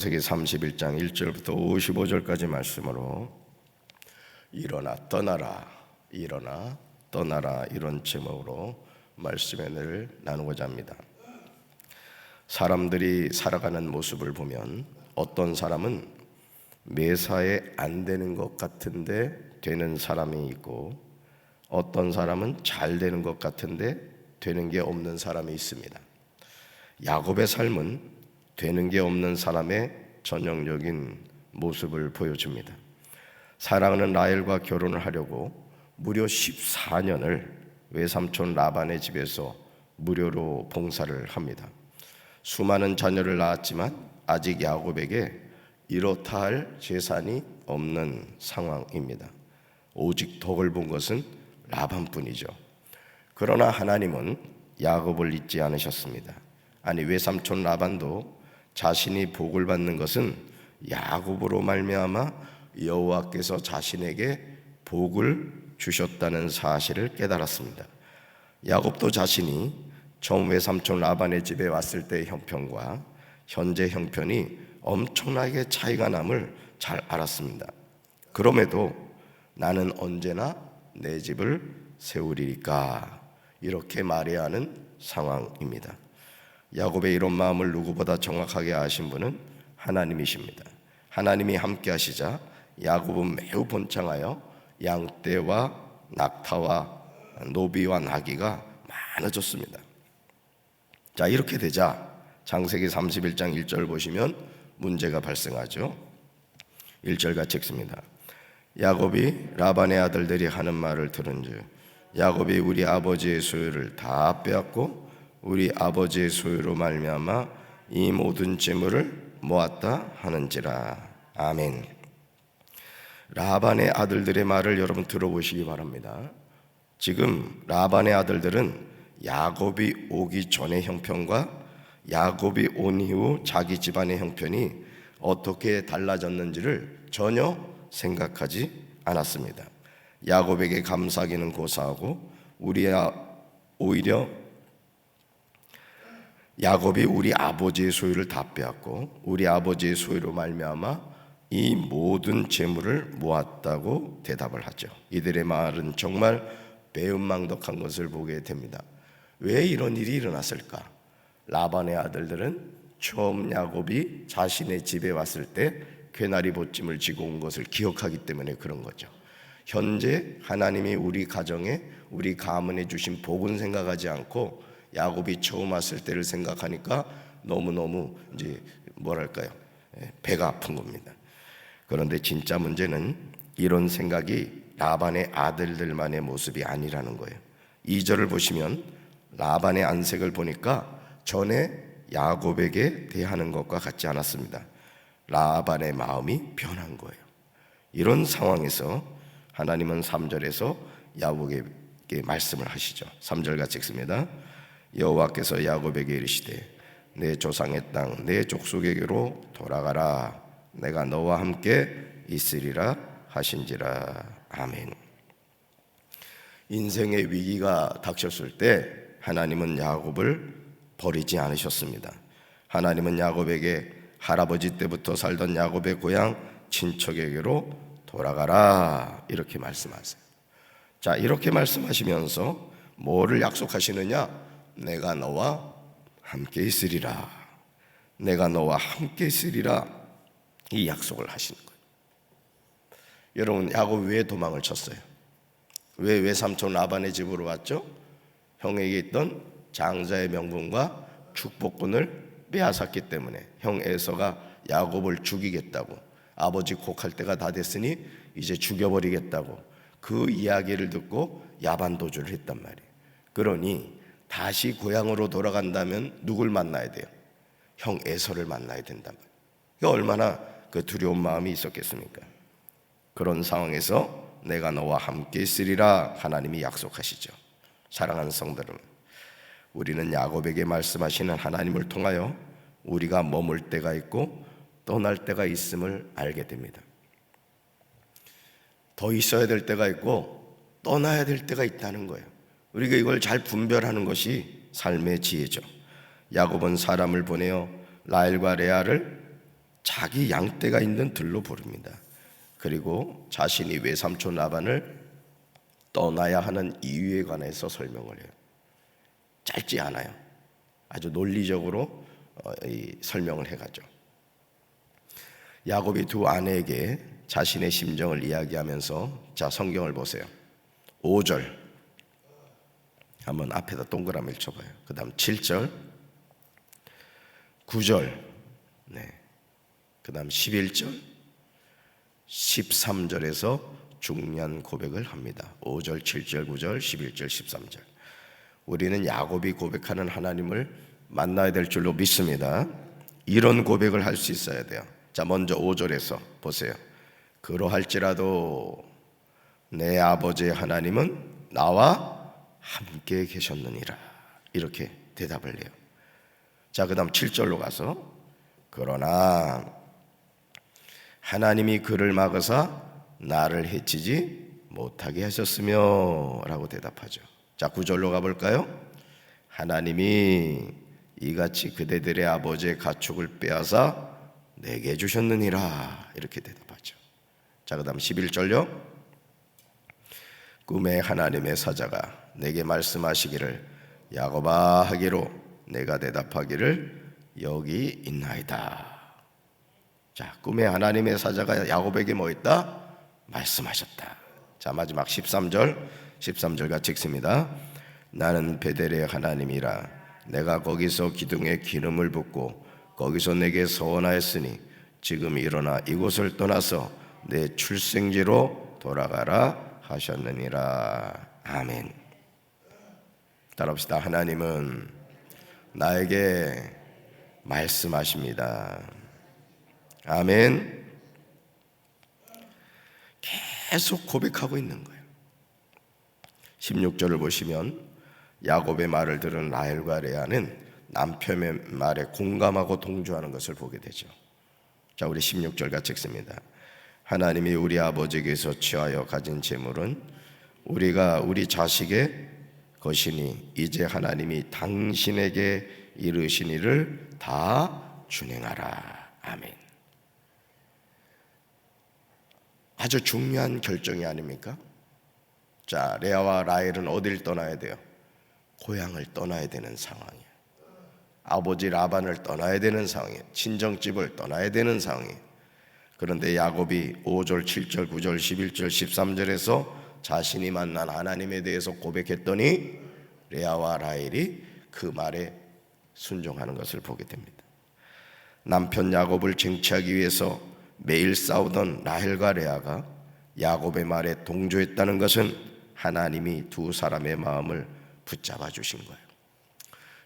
창세기 31장 1절부터 55절까지 말씀으로 일어나 떠나라, 일어나 떠나라, 이런 제목으로 말씀의 은혜를 나누고자 합니다. 사람들이 살아가는 모습을 보면 어떤 사람은 매사에 안 되는 것 같은데 되는 사람이 있고, 어떤 사람은 잘 되는 것 같은데 되는 게 없는 사람이 있습니다. 야곱의 삶은 되는 게 없는 사람의 전형적인 모습을 보여줍니다. 사랑하는 라헬과 결혼을 하려고 무려 14년을 외삼촌 라반의 집에서 무료로 봉사를 합니다. 수많은 자녀를 낳았지만 아직 야곱에게 이렇다 할 재산이 없는 상황입니다. 오직 덕을 본 것은 라반뿐이죠. 그러나 하나님은 야곱을 잊지 않으셨습니다. 아니, 외삼촌 라반도 자신이 복을 받는 것은 야곱으로 말미암아 여호와께서 자신에게 복을 주셨다는 사실을 깨달았습니다. 야곱도 자신이 처음 외삼촌 라반의 집에 왔을 때의 형편과 현재 형편이 엄청나게 차이가 남을 잘 알았습니다. 그럼에도 나는 언제나 내 집을 세우리까, 이렇게 말해야 하는 상황입니다. 야곱의 이런 마음을 누구보다 정확하게 아신 분은 하나님이십니다. 하나님이 함께 하시자 야곱은 매우 번창하여 양떼와 낙타와 노비와 나귀가 많아졌습니다. 자, 이렇게 되자 창세기 31장 1절 보시면 문제가 발생하죠. 1절 같이 읽습니다. 야곱이 라반의 아들들이 하는 말을 들은즉 야곱이 우리 아버지의 소유를 다 빼앗고 우리 아버지의 소유로 말미암아 이 모든 재물을 모았다 하는지라. 아멘. 라반의 아들들의 말을 여러분 들어보시기 바랍니다. 지금 라반의 아들들은 야곱이 오기 전의 형편과 야곱이 온 이후 자기 집안의 형편이 어떻게 달라졌는지를 전혀 생각하지 않았습니다. 야곱에게 감사하기는 고사하고 오히려 야곱이 우리 아버지의 소유를 다 빼앗고 우리 아버지의 소유로 말미암아 이 모든 재물을 모았다고 대답을 하죠. 이들의 말은 정말 배은망덕한 것을 보게 됩니다. 왜 이런 일이 일어났을까? 라반의 아들들은 처음 야곱이 자신의 집에 왔을 때 괴나리 보찜을 지고 온 것을 기억하기 때문에 그런 거죠. 현재 하나님이 우리 가정에, 우리 가문에 주신 복은 생각하지 않고 야곱이 처음 왔을 때를 생각하니까 너무너무 이제 배가 아픈 겁니다. 그런데 진짜 문제는 이런 생각이 라반의 아들들만의 모습이 아니라는 거예요. 2절을 보시면 라반의 안색을 보니까 전에 야곱에게 대하는 것과 같지 않았습니다. 라반의 마음이 변한 거예요. 이런 상황에서 하나님은 3절에서 야곱에게 말씀을 하시죠. 3절 같이 읽습니다. 여호와께서 야곱에게 이르시되 내 조상의 땅 내 족속에게로 돌아가라. 내가 너와 함께 있으리라 하신지라. 아멘. 인생의 위기가 닥쳤을 때 하나님은 야곱을 버리지 않으셨습니다. 하나님은 야곱에게 할아버지 때부터 살던 야곱의 고향 친척에게로 돌아가라, 이렇게 말씀하세요. 자, 이렇게 말씀하시면서 뭐를 약속하시느냐? 내가 너와 함께 있으리라. 내가 너와 함께 있으리라, 이 약속을 하시는 거예요. 여러분, 야곱 왜 도망을 쳤어요? 왜 외삼촌 라반의 집으로 왔죠? 형에게 있던 장자의 명분과 축복권을 빼앗았기 때문에 형 에서가 야곱을 죽이겠다고, 아버지 곡할 때가 다 됐으니 이제 죽여버리겠다고 그 이야기를 듣고 야반도주를 했단 말이에요. 그러니 다시 고향으로 돌아간다면 누굴 만나야 돼요? 형 에서를 만나야 된단 말이에요. 얼마나 그 두려운 마음이 있었겠습니까? 그런 상황에서 내가 너와 함께 있으리라 하나님이 약속하시죠. 사랑하는 성도 여러분, 우리는 야곱에게 말씀하시는 하나님을 통하여 우리가 머물 때가 있고 떠날 때가 있음을 알게 됩니다. 더 있어야 될 때가 있고 떠나야 될 때가 있다는 거예요. 우리가 이걸 잘 분별하는 것이 삶의 지혜죠. 야곱은 사람을 보내어 라헬과 레아를 자기 양떼가 있는 들로 부릅니다. 그리고 자신이 외삼촌 라반을 떠나야 하는 이유에 관해서 설명을 해요. 짧지 않아요. 아주 논리적으로 설명을 해가죠. 야곱이 두 아내에게 자신의 심정을 이야기하면서, 자, 성경을 보세요. 5절 한번 앞에다 동그라미를 쳐봐요. 그 다음 7절, 9절, 그 다음 11절, 13절에서 중요한 고백을 합니다. 5절, 7절, 9절, 11절, 13절. 우리는 야곱이 고백하는 하나님을 만나야 될 줄로 믿습니다. 이런 고백을 할 수 있어야 돼요. 자, 먼저 5절에서 보세요. 그러할지라도 내 아버지의 하나님은 나와 함께 계셨느니라, 이렇게 대답을 해요. 자, 그 다음 7절로 가서 그러나 하나님이 그를 막으사 나를 해치지 못하게 하셨으며 라고 대답하죠. 자, 9절로 가볼까요? 하나님이 이같이 그대들의 아버지의 가축을 빼앗아 내게 주셨느니라, 이렇게 대답하죠. 자, 그 다음 11절요. 꿈에 하나님의 사자가 내게 말씀하시기를 야곱아 하기로 내가 대답하기를 여기 있나이다. 자, 꿈에 하나님의 사자가 야곱에게 뭐 있다? 말씀하셨다. 자, 마지막 13절 같이 읽습니다. 나는 베델의 하나님이라 내가 거기서 기둥에 기름을 붓고 거기서 내게 서원하였으니 지금 일어나 이곳을 떠나서 내 출생지로 돌아가라 하셨느니라. 아멘. 따라합시다. 하나님은 나에게 말씀하십니다. 아멘. 계속 고백하고 있는 거예요. 16절을 보시면 야곱의 말을 들은 라헬과 레아는 남편의 말에 공감하고 동조하는 것을 보게 되죠. 자, 우리 16절 같이 읽습니다. 하나님이 우리 아버지에게서 취하여 가진 재물은 우리가 우리 자식의 것이니 이제 하나님이 당신에게 이르신 일을 다 준행하라. 아멘. 아주 중요한 결정이 아닙니까? 자, 레아와 라헬은 어딜 떠나야 돼요? 고향을 떠나야 되는 상황이에요. 아버지 라반을 떠나야 되는 상황이에요. 친정집을 떠나야 되는 상황이에요. 그런데 야곱이 5절, 7절, 9절, 11절, 13절에서 자신이 만난 하나님에 대해서 고백했더니 레아와 라헬이 그 말에 순종하는 것을 보게 됩니다. 남편 야곱을 쟁취하기 위해서 매일 싸우던 라헬과 레아가 야곱의 말에 동조했다는 것은 하나님이 두 사람의 마음을 붙잡아 주신 거예요.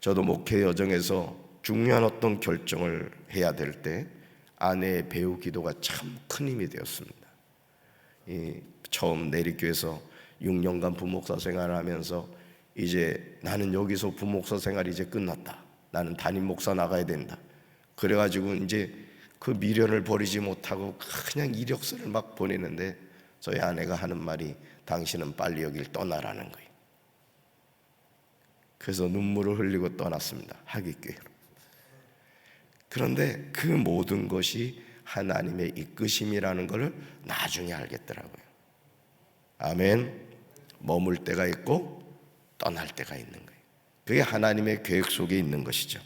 저도 목회 여정에서 중요한 어떤 결정을 해야 될 때 아내의 배우 기도가 참 큰 힘이 되었습니다. 처음 내리교에서 6년간 부목사 생활을 하면서 이제 나는 여기서 부목사 생활이 이제 끝났다. 나는 담임 목사 나가야 된다. 그래가지고 이제 그 미련을 버리지 못하고 그냥 이력서를 막 보내는데 저희 아내가 하는 말이 당신은 빨리 여길 떠나라는 거예요. 그래서 눈물을 흘리고 떠났습니다. 하기교회로. 그런데 그 모든 것이 하나님의 이끄심이라는 것을 나중에 알겠더라고요. 아멘. 머물 때가 있고 떠날 때가 있는 거예요. 그게 하나님의 계획 속에 있는 것이죠.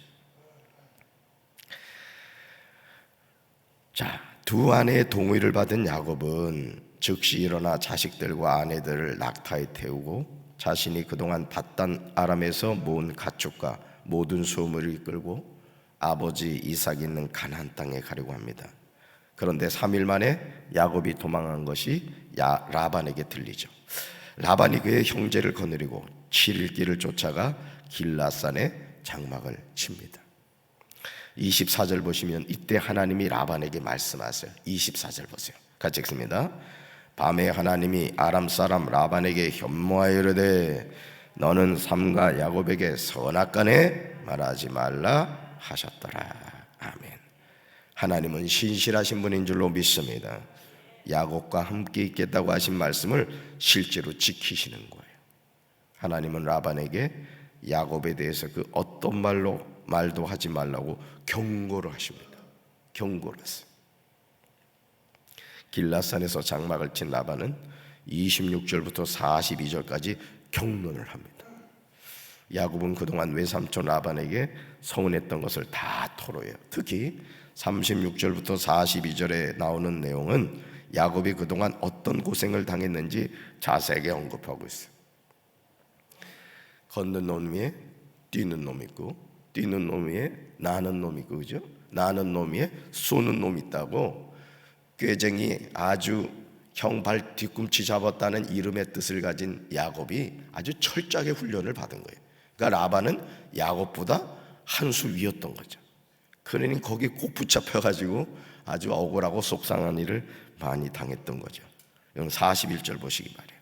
자, 두 아내의 동의를 받은 야곱은 즉시 일어나 자식들과 아내들을 낙타에 태우고 자신이 그동안 받단 아람에서 모은 가축과 모든 소물을 이끌고 아버지 이삭이 있는 가나안 땅에 가려고 합니다. 그런데 3일 만에 야곱이 도망한 것이 라반에게 들리죠. 라반이 그의 형제를 거느리고 7일 길을 쫓아가 길라산에 장막을 칩니다. 24절 보시면 이때 하나님이 라반에게 말씀하세요. 24절 보세요. 같이 읽습니다. 밤에 하나님이 아람 사람 라반에게 현모하여 이르되 너는 삼가 야곱에게 선악간에 말하지 말라 하셨더라. 아멘. 하나님은 신실하신 분인 줄로 믿습니다. 야곱과 함께 있겠다고 하신 말씀을 실제로 지키시는 거예요. 하나님은 라반에게 야곱에 대해서 그 어떤 말도 하지 말라고 경고를 하십니다. 경고를 했어요. 길라산에서 장막을 친 라반은 26절부터 42절까지 경론을 합니다. 야곱은 그동안 외삼촌 라반에게 서운했던 것을 다 토로해요. 특히 36절부터 42절에 나오는 내용은 야곱이 그동안 어떤 고생을 당했는지 자세하게 언급하고 있어요. 걷는 놈 위에 뛰는 놈 있고, 뛰는 놈 위에 나는 놈 있고, 그죠? 나는 놈 위에 쏘는 놈 있다고 꾀쟁이 아주 형 발 뒤꿈치 잡았다는 이름의 뜻을 가진 야곱이 아주 철저하게 훈련을 받은 거예요. 그러니까 라반은 야곱보다 한 수 위였던 거죠. 그러니 거기 꼭 붙잡혀가지고 아주 억울하고 속상한 일을 많이 당했던 거죠. 여러분 41절 보시기 바래요.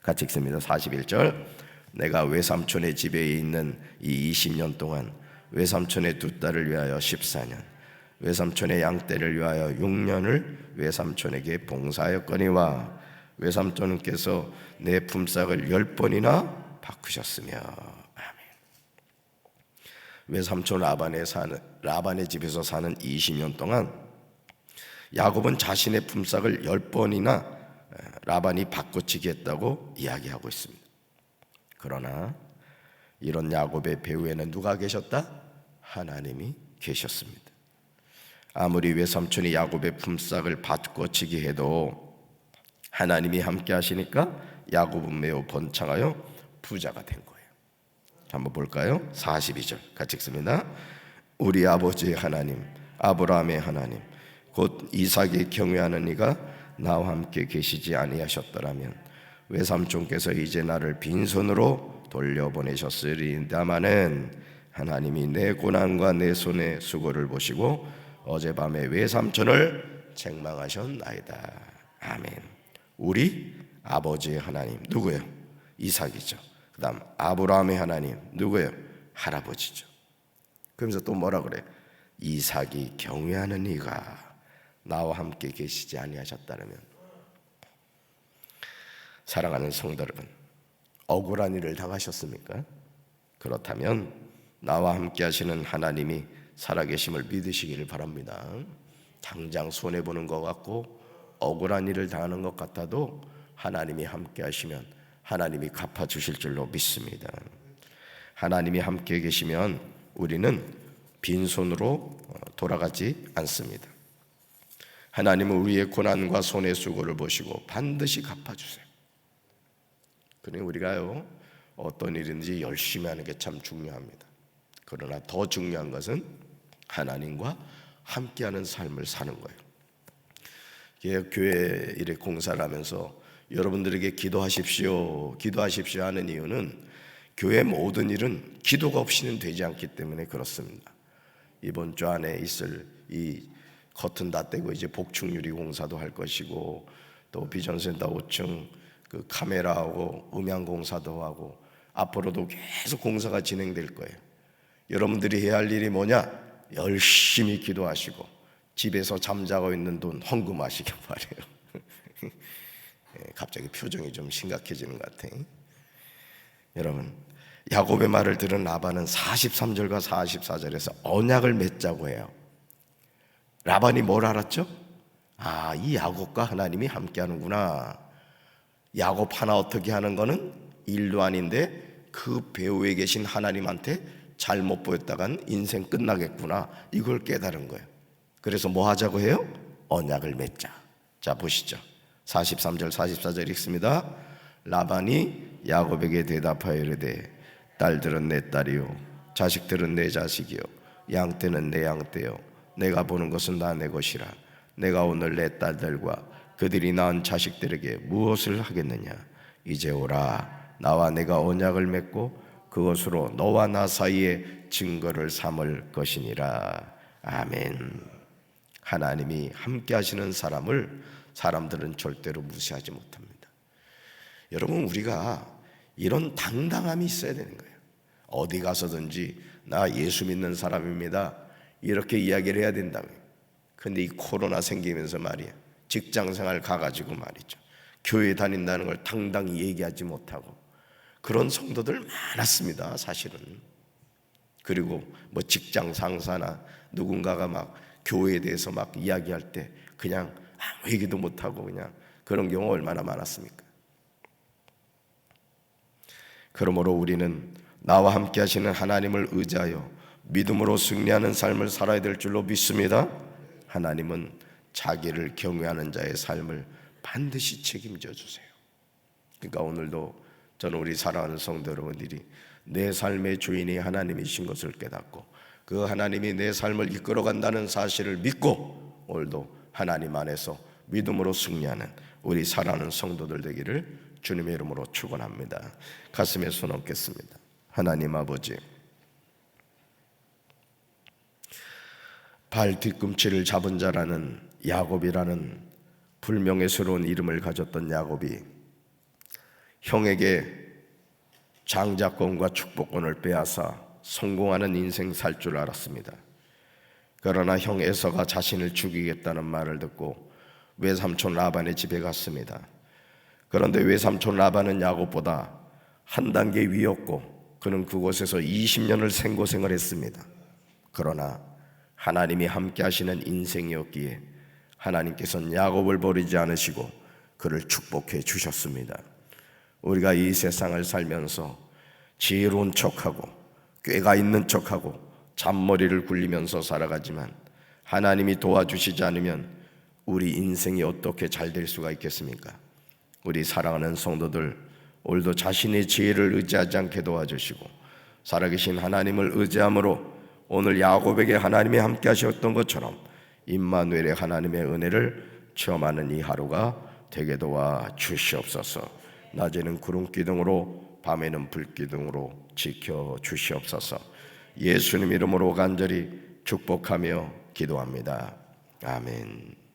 같이 읽습니다. 41절. 내가 외삼촌의 집에 있는 이 20년 동안 외삼촌의 두 딸을 위하여 14년, 외삼촌의 양떼를 위하여 6년을 외삼촌에게 봉사하였거니와 외삼촌께서 내 품삯을 10번이나 바꾸셨으며. 아멘. 외삼촌 라반의 집에서 사는 20년 동안 야곱은 자신의 품삯을 10번이나 라반이 바꿔치기 했다고 이야기하고 있습니다. 그러나 이런 야곱의 배후에는 누가 계셨다? 하나님이 계셨습니다. 아무리 외삼촌이 야곱의 품삯을 바꿔치기 해도 하나님이 함께 하시니까 야곱은 매우 번창하여 부자가 된 거예요. 한번 볼까요? 42절 같이 읽습니다. 우리 아버지의 하나님, 아브라함의 하나님, 곧 이삭이 경외하는 이가 나와 함께 계시지 아니하셨더라면 외삼촌께서 이제 나를 빈손으로 돌려보내셨으리다마는 하나님이 내 고난과 내 손의 수고를 보시고 어젯밤에 외삼촌을 책망하셨나이다. 아멘. 우리 아버지의 하나님 누구예요? 이삭이죠. 그 다음 아브라함의 하나님 누구예요? 할아버지죠. 그러면서 또 뭐라 그래? 이삭이 경외하는 이가 나와 함께 계시지 아니하셨다면. 사랑하는 성도 여러분, 억울한 일을 당하셨습니까? 그렇다면 나와 함께 하시는 하나님이 살아계심을 믿으시기를 바랍니다. 당장 손해보는 것 같고 억울한 일을 당하는 것 같아도 하나님이 함께 하시면 하나님이 갚아주실 줄로 믿습니다. 하나님이 함께 계시면 우리는 빈손으로 돌아가지 않습니다. 하나님은 우리의 고난과 손의 수고를 보시고 반드시 갚아주세요. 그러니 우리가요 어떤 일인지 열심히 하는 게 참 중요합니다. 그러나 더 중요한 것은 하나님과 함께하는 삶을 사는 거예요. 교회 일에 공사를 하면서 여러분들에게 기도하십시오 하는 이유는 교회 모든 일은 기도가 없이는 되지 않기 때문에 그렇습니다. 이번 주 안에 있을 이 커튼 다 떼고 이제 복층유리 공사도 할 것이고 또 비전센터 5층 그 카메라하고 음향 공사도 하고 앞으로도 계속 공사가 진행될 거예요. 여러분들이 해야 할 일이 뭐냐? 열심히 기도하시고 집에서 잠자고 있는 돈 헌금하시길 바래요. 갑자기 표정이 좀 심각해지는 것 같아요. 여러분, 야곱의 말을 들은 라반은 43절과 44절에서 언약을 맺자고 해요. 라반이 뭘 알았죠? 아, 이 야곱과 하나님이 함께 하는구나. 야곱 하나 어떻게 하는 거는 일도 아닌데 그 배후에 계신 하나님한테 잘못 보였다간 인생 끝나겠구나. 이걸 깨달은 거예요. 그래서 뭐 하자고 해요? 언약을 맺자. 자, 보시죠. 43절 44절 읽습니다. 라반이 야곱에게 대답하여 이르되 딸들은 내 딸이요 자식들은 내 자식이요 양떼는 내 양떼요 내가 보는 것은 다 내 것이라 내가 오늘 내 딸들과 그들이 낳은 자식들에게 무엇을 하겠느냐. 이제 오라. 나와 내가 언약을 맺고 그것으로 너와 나 사이에 증거를 삼을 것이니라. 아멘. 하나님이 함께 하시는 사람들은 절대로 무시하지 못합니다. 여러분, 우리가 이런 당당함이 있어야 되는 거예요. 어디 가서든지 나 예수 믿는 사람입니다 이렇게 이야기를 해야 된다고요. 근데 이 코로나 생기면서 말이에요, 직장생활 가가지고 말이죠, 교회 다닌다는 걸 당당히 얘기하지 못하고 그런 성도들 많았습니다, 사실은. 그리고 뭐 직장 상사나 누군가가 막 교회에 대해서 막 이야기할 때 그냥 아무 얘기도 못하고 그냥 그런 경우 얼마나 많았습니까? 그러므로 우리는 나와 함께 하시는 하나님을 의지하여 믿음으로 승리하는 삶을 살아야 될 줄로 믿습니다. 하나님은 자기를 경외하는 자의 삶을 반드시 책임져 주세요. 그러니까 오늘도 저는 우리 사랑하는 성도 여러분들이 내 삶의 주인이 하나님이신 것을 깨닫고 그 하나님이 내 삶을 이끌어 간다는 사실을 믿고 오늘도 하나님 안에서 믿음으로 승리하는 우리 사랑하는 성도들 되기를 주님의 이름으로 축원합니다. 가슴에 손 얹겠습니다. 하나님 아버지, 발 뒤꿈치를 잡은 자라는 야곱이라는 불명예스러운 이름을 가졌던 야곱이 형에게 장자권과 축복권을 빼앗아 성공하는 인생 살 줄 알았습니다. 그러나 형 에서가 자신을 죽이겠다는 말을 듣고 외삼촌 라반의 집에 갔습니다. 그런데 외삼촌 라반은 야곱보다 한 단계 위였고 그는 그곳에서 20년을 생고생을 했습니다. 그러나 하나님이 함께 하시는 인생이었기에 하나님께서는 야곱을 버리지 않으시고 그를 축복해 주셨습니다. 우리가 이 세상을 살면서 지혜로운 척하고 꾀가 있는 척하고 잔머리를 굴리면서 살아가지만 하나님이 도와주시지 않으면 우리 인생이 어떻게 잘 될 수가 있겠습니까? 우리 사랑하는 성도들, 오늘도 자신의 지혜를 의지하지 않게 도와주시고 살아계신 하나님을 의지함으로 오늘 야곱에게 하나님이 함께 하셨던 것처럼 임마누엘의 하나님의 은혜를 체험하는 이 하루가 되게 도와 주시옵소서. 낮에는 구름 기둥으로 밤에는 불 기둥으로 지켜 주시옵소서. 예수님 이름으로 간절히 축복하며 기도합니다. 아멘.